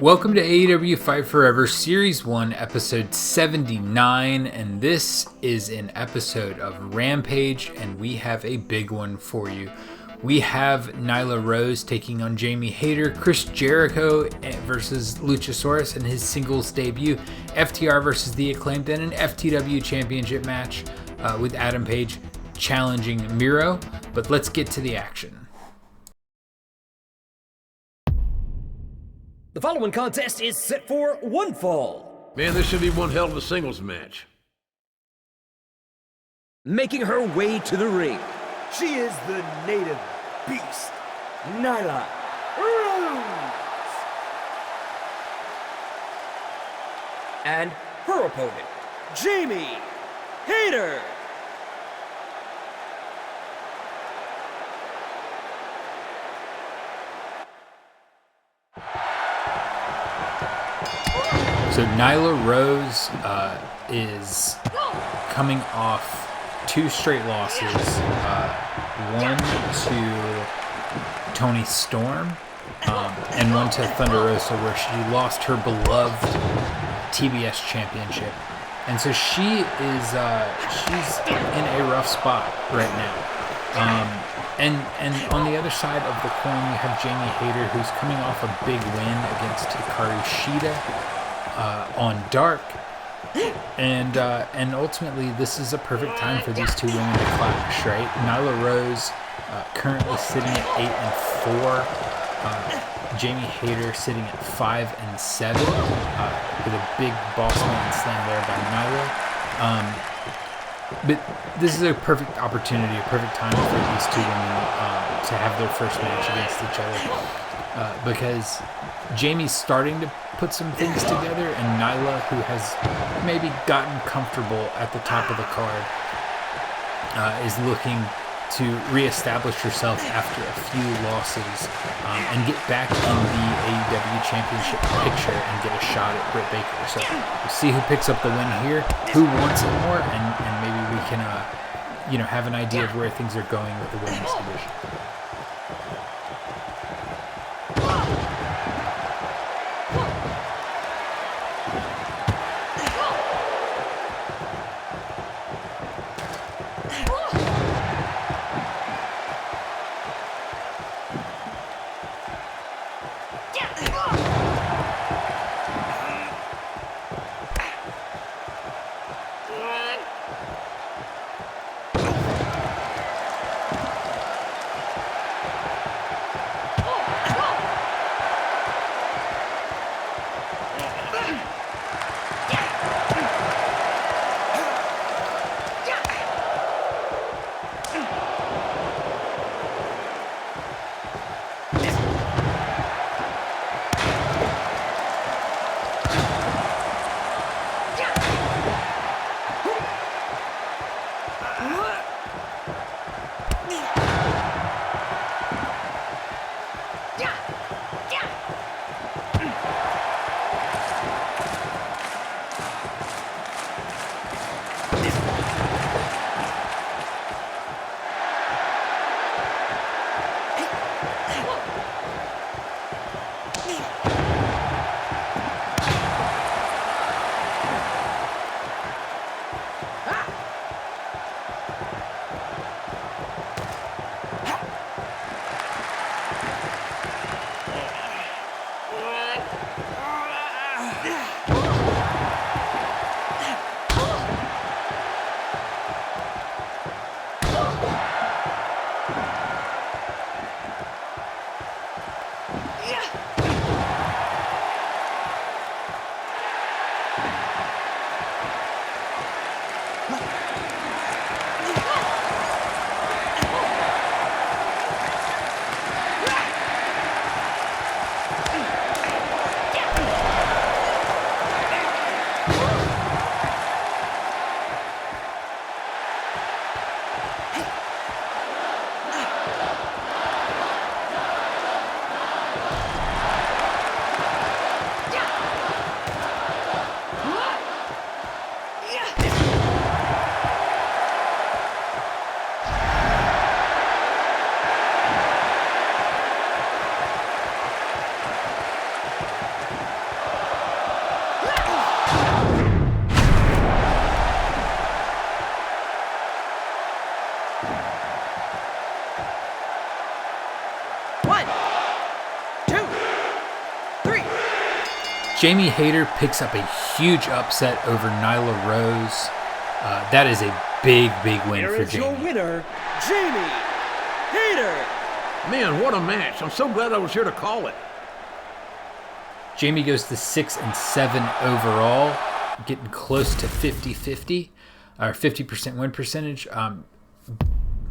Welcome to AEW Fight Forever Series 1, Episode 79, and this is an episode of Rampage, and we have a big one for you. We have Nyla Rose taking on Jamie Hayter, Chris Jericho versus Luchasaurus in his singles debut, FTR versus the Acclaimed, and an FTW Championship match with Adam Page challenging Miro, but let's get to the action. The following contest is set for one fall. Man, this should be one hell of a singles match. Making her way to the ring, she is the native beast, Nyla Rose. And her opponent, Jamie Hayter. So Nyla Rose is coming off two straight losses, one to Toni Storm and one to Thunder Rosa, where she lost her beloved TBS Championship. And so she's in a rough spot right now. And on the other side of the coin, we have Jamie Hayter, who's coming off a big win against Hikaru Shida on Dark, and ultimately this is a perfect time for these two women to clash, right? Nyla Rose currently sitting at 8-4, Jamie Hayter sitting at 5-7, with a big boss man slam there by Nyla. But this is a perfect opportunity, a perfect time for these two women to have their first match against each other, because Jamie's starting to put some things together, and Nyla, who has maybe gotten comfortable at the top of the card, is looking to reestablish herself after a few losses and get back in the AEW Championship picture and get a shot at Britt Baker. So we'll see who picks up the win here, who wants it more, and maybe we can have an idea of where things are going with the women's division. Jamie Hayter picks up a huge upset over Nyla Rose. That is a big win Here for is your Jamie. winner, Jamie Hayter. Man, what a match. I'm so glad I was here to call it. Jamie goes to 6-7 overall, getting close to 50-50, or 50% win percentage.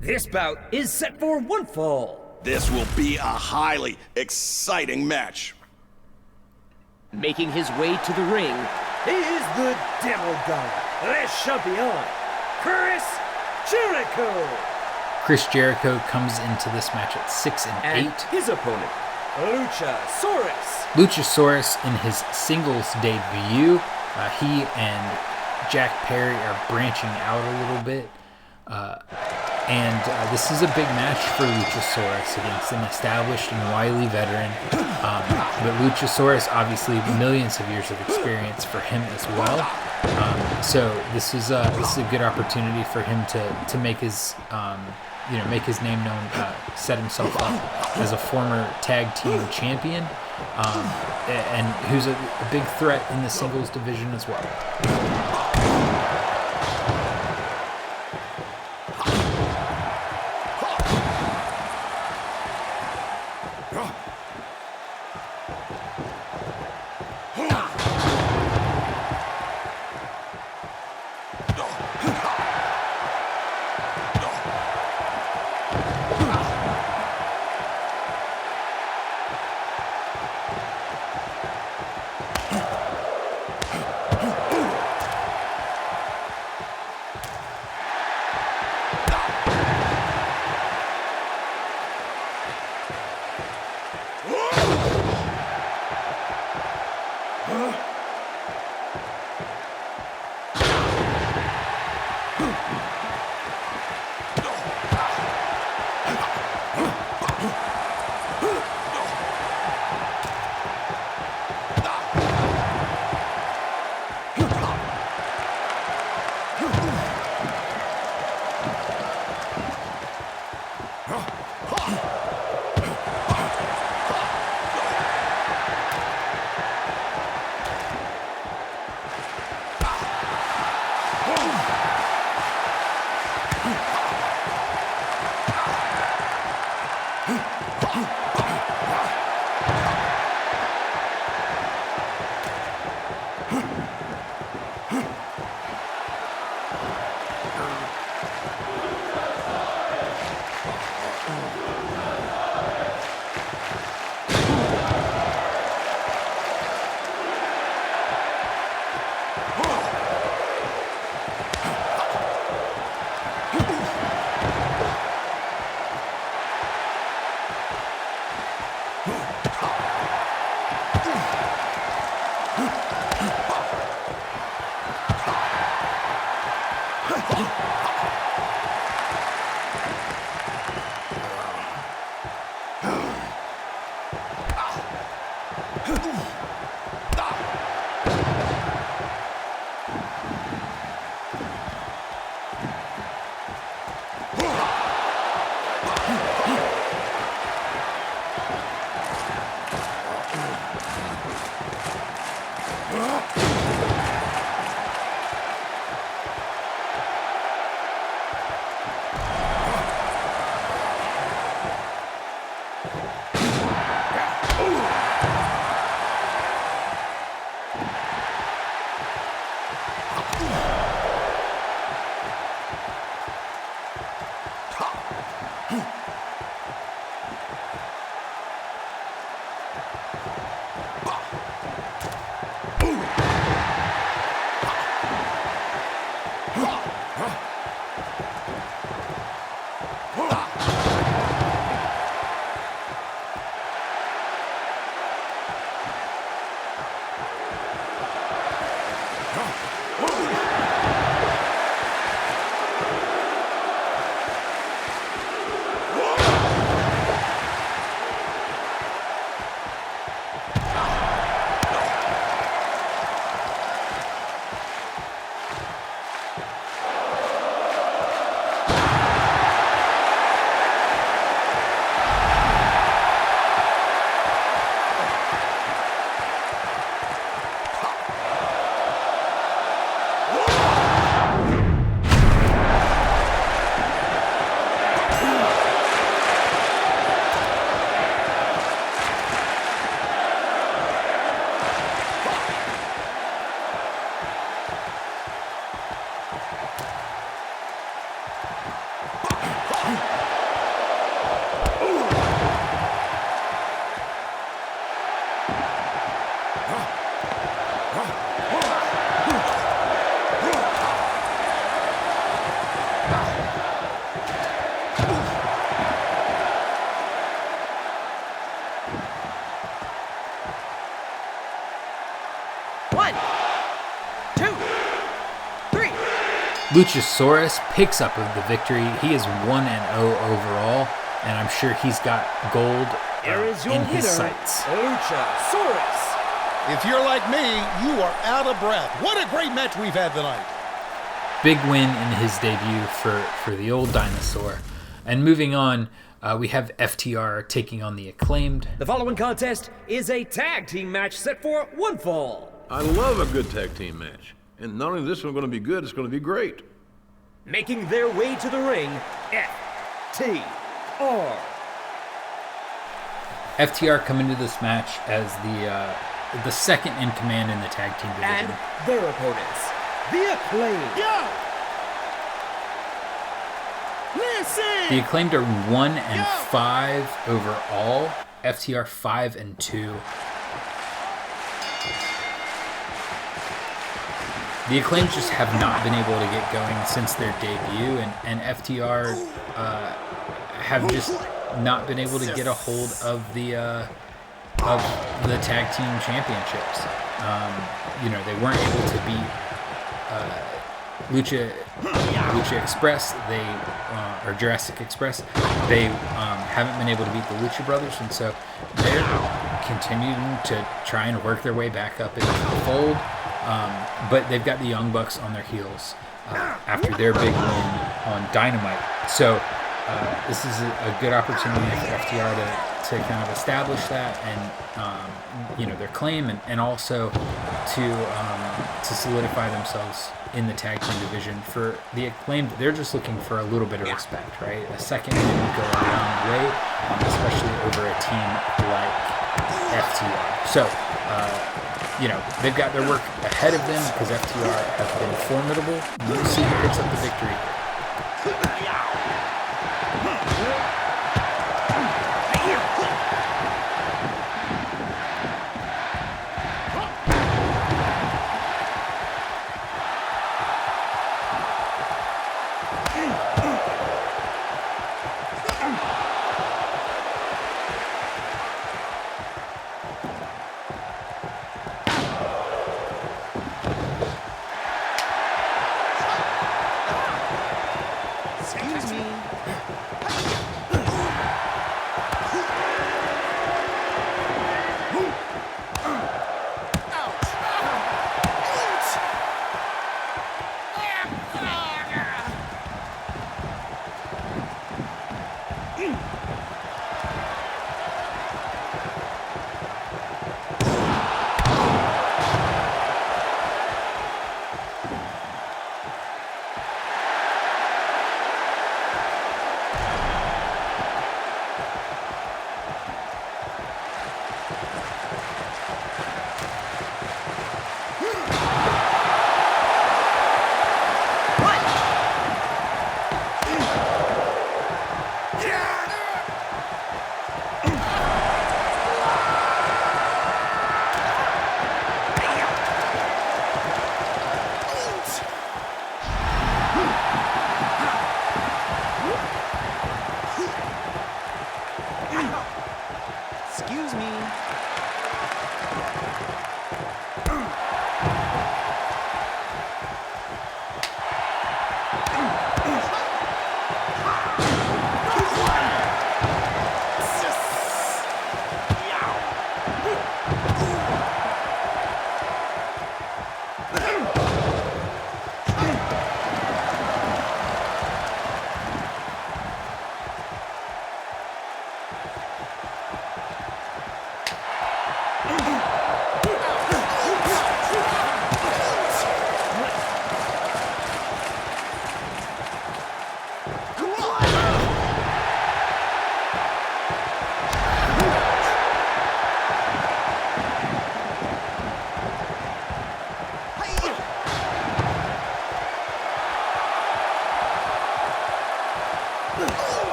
This bout is set for one fall. This will be a highly exciting match. Making his way to the ring, He is the Devil God, Le Champion, Chris Jericho. Chris Jericho comes into this match at 6-8. and his opponent, Luchasaurus. Luchasaurus in his singles debut. He and Jack Perry are branching out a little bit. And this is a big match for Luchasaurus against an established and wily veteran. But Luchasaurus, obviously, millions of years of experience for him as well. So this is a good opportunity for him to make his make his name known, set himself up as a former tag team champion, and who's a big threat in the singles division as well. Luchasaurus picks up the victory. He is 1-0 overall, and I'm sure he's got gold Here is your in his winner, sights. Luchasaurus. If you're like me, you are out of breath. What a great match we've had tonight. Big win in his debut for the old dinosaur. And moving on, we have FTR taking on the Acclaimed. The following contest is a tag team match set for one fall. I love a good tag team match. And not only is this one going to be good, it's going to be great. Making their way to the ring, FTR. FTR come into this match as the second in command in the tag team division. And their opponents, the Acclaimed. The Acclaimed are 1-5 overall. FTR 5-2. The Acclaimed just have not been able to get going since their debut, and FTR have just not been able to get a hold of the tag team championships. They weren't able to beat Lucha Express. Or Jurassic Express. They haven't been able to beat the Lucha Brothers, and so they're continuing to try and work their way back up into the fold. But they've got the Young Bucks on their heels after their big win on Dynamite. So this is a good opportunity for FTR to kind of establish that and their claim, and also to solidify themselves in the tag team division. For the Acclaimed, they're just looking for a little bit of respect, right? A second win would go a long way, especially over a team like FTR. So, they've got their work ahead of them because FTR have been formidable. We'll see who picks up the victory.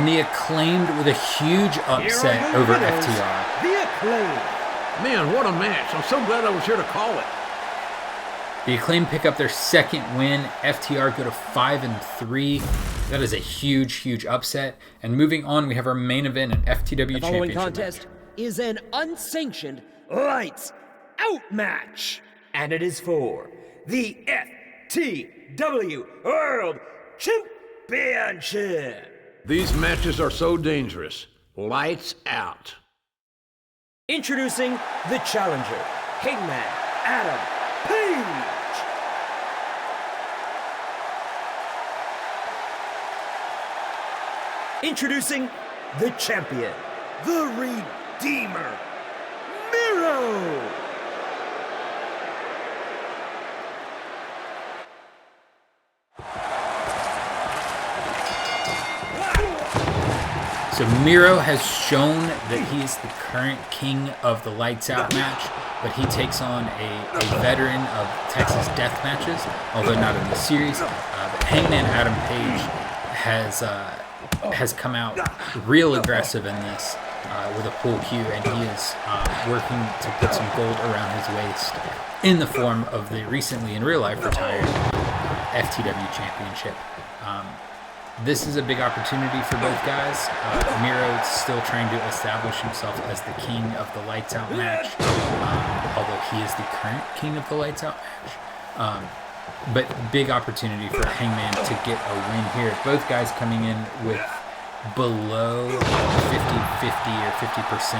And the Acclaimed with a huge upset Here are your over winners, FTR. The Acclaimed. Man, what a match. I'm so glad I was here to call it. The Acclaimed pick up their second win. FTR go to 5-3. That is a huge upset. And moving on, we have our main event, an FTW The following Championship contest is an unsanctioned lights out match. And it is for the FTW World Championship. These matches are so dangerous. Lights out. Introducing the challenger, Hangman Adam Page. Introducing the champion, the Redeemer, Miro. So Miro has shown that he is the current king of the Lights Out match, but he takes on a veteran of Texas death matches, although not in the series. But Hangman Adam Page has come out real aggressive in this with a pull cue, and he is working to put some gold around his waist in the form of the recently in real life retired FTW Championship. This is a big opportunity for both guys. Miro's still trying to establish himself as the king of the Lights Out match, although he is the current king of the Lights Out match. But big opportunity for Hangman to get a win here. Both guys coming in with below 50-50 or 50%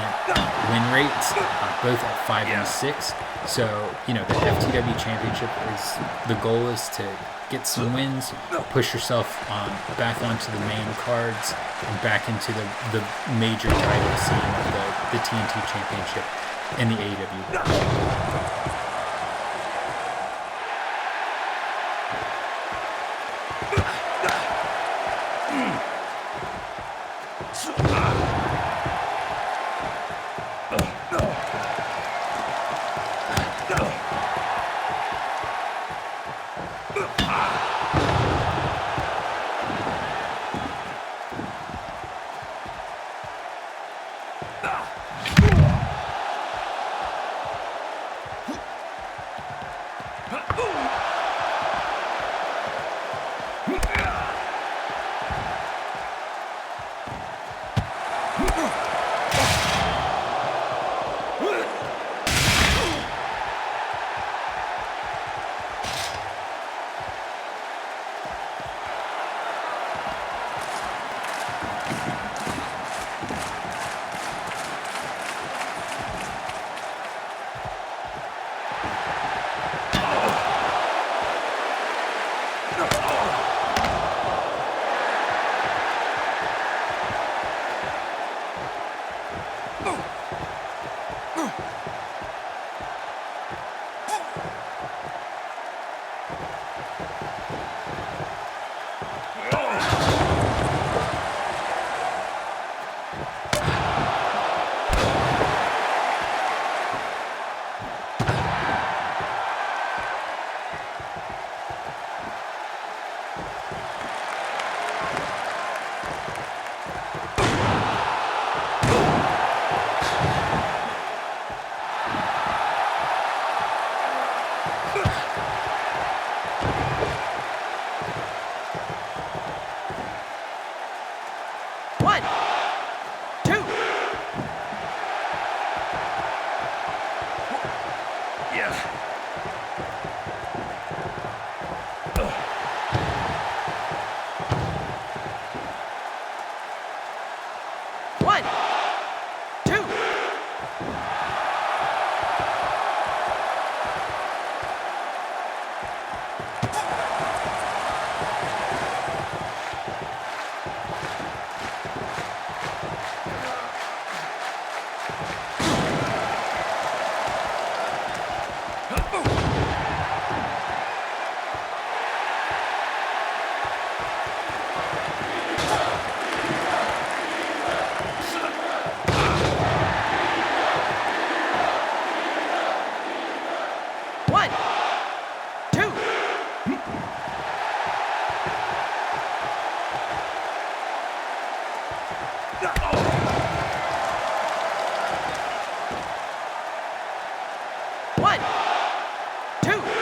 win rates, both at 5-6. So, the FTW Championship the goal is to get some wins, push yourself back onto the main cards and back into the major title scene of the TNT Championship and the AEW. 1, 2.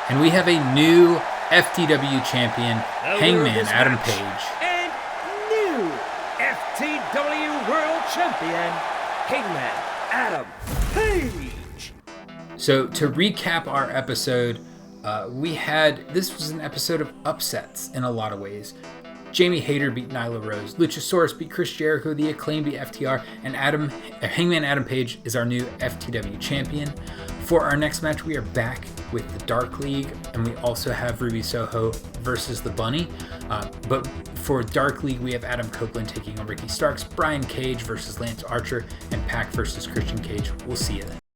And we have a new FTW champion, Hangman Adam Page. And new FTW World Champion, Hangman Adam Page. So to recap our episode, this was an episode of upsets in a lot of ways. Jamie Hayter beat Nyla Rose, Luchasaurus beat Chris Jericho, the Acclaimed beat FTR, and Hangman Adam Page is our new FTW champion. For our next match, we are back with the Dark League, and we also have Ruby Soho versus the Bunny. But for Dark League, we have Adam Copeland taking on Ricky Starks, Brian Cage versus Lance Archer, and Pac versus Christian Cage. We'll see you then.